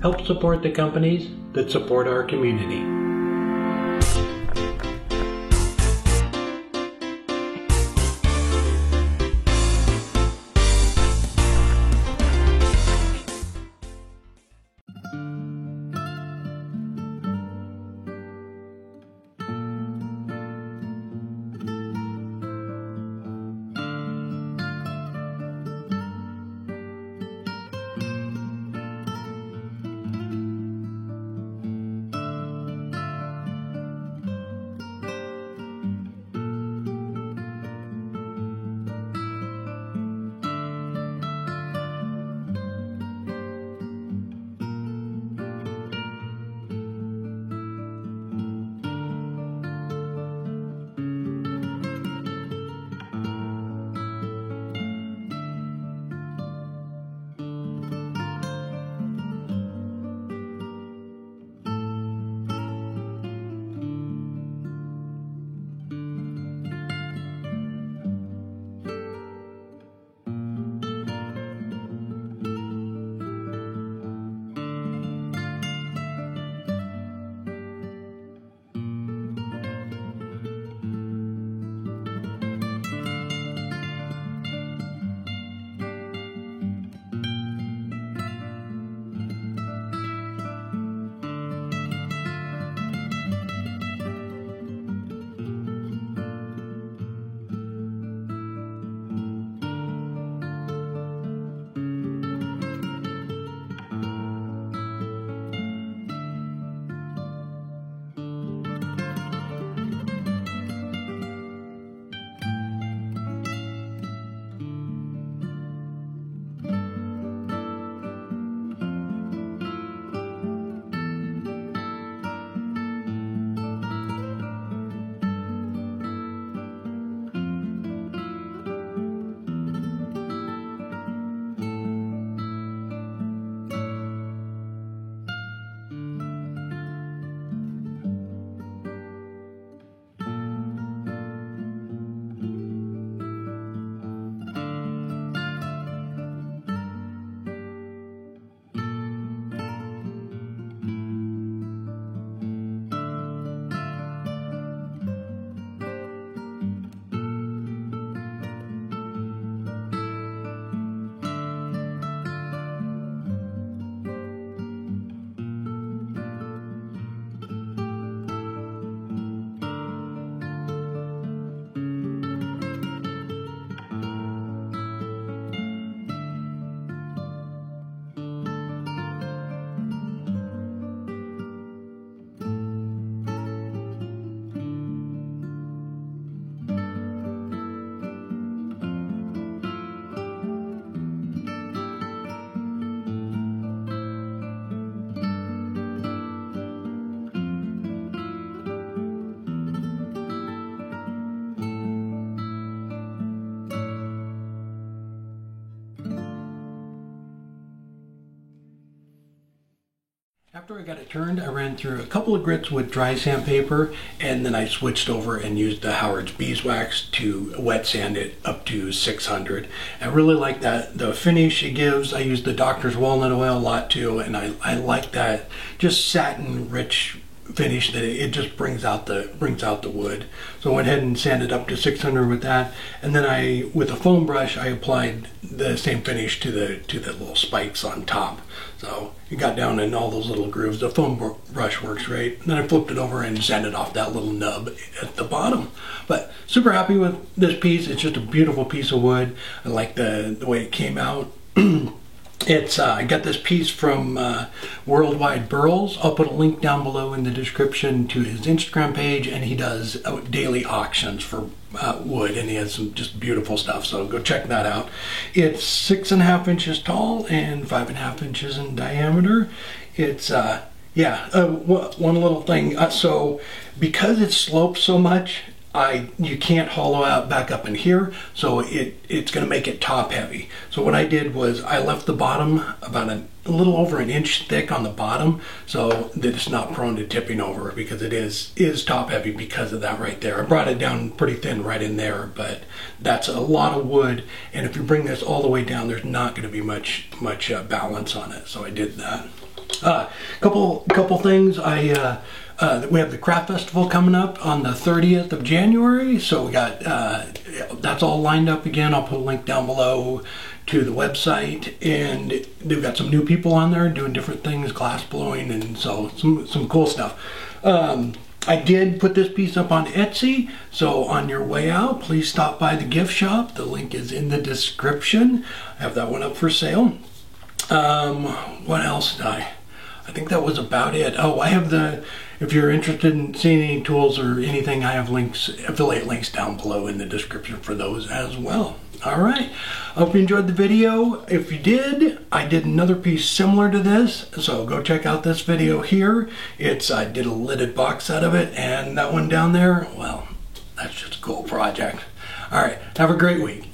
Help support the companies that support our community. After I got it turned, I ran through a couple of grits with dry sandpaper, and then I switched over and used the Howard's Beeswax to wet sand it up to 600. I really like that, the finish it gives. I use the Doctor's Walnut Oil a lot too, and I like that just satin rich finish that it just brings out the wood. So I went ahead and sanded up to 600 with that, and then with a foam brush I applied the same finish to the little spikes on top. So it got down in all those little grooves. The foam brush works great. And then I flipped it over and sanded off that little nub at the bottom. But super happy with this piece. It's just a beautiful piece of wood. I like the way it came out. I got this piece from Worldwide Burls. I'll put a link down below in the description to his Instagram page, and he does daily auctions for wood, and he has some just beautiful stuff, so go check that out. It's 6.5 inches tall and 5.5 inches in diameter. It's one little thing, so because it slopes so much, you can't hollow out back up in here, so it's going to make it top heavy. So what I did was I left the bottom about a little over an inch thick on the bottom, so that it's not prone to tipping over, because it is top heavy because of that right there. I brought it down pretty thin right in there, but that's a lot of wood, and if you bring this all the way down, there's not going to be much balance on it. So I did that. Couple things. We have the Craft Festival coming up on the 30th of January, so we got that's all lined up again. I'll put a link down below to the website, and they've got some new people on there doing different things, glass blowing, and so some cool stuff. I did put this piece up on Etsy, so on your way out, please stop by the gift shop. The link is in the description. I have that one up for sale. What else did I think that was about it. Oh, I have if you're interested in seeing any tools or anything, I have affiliate links down below in the description for those as well. All right, I hope you enjoyed the video. If you did, I did another piece similar to this, so go check out this video here. I did a lidded box out of it, and that one down there, well, that's just a cool project. All right, have a great week.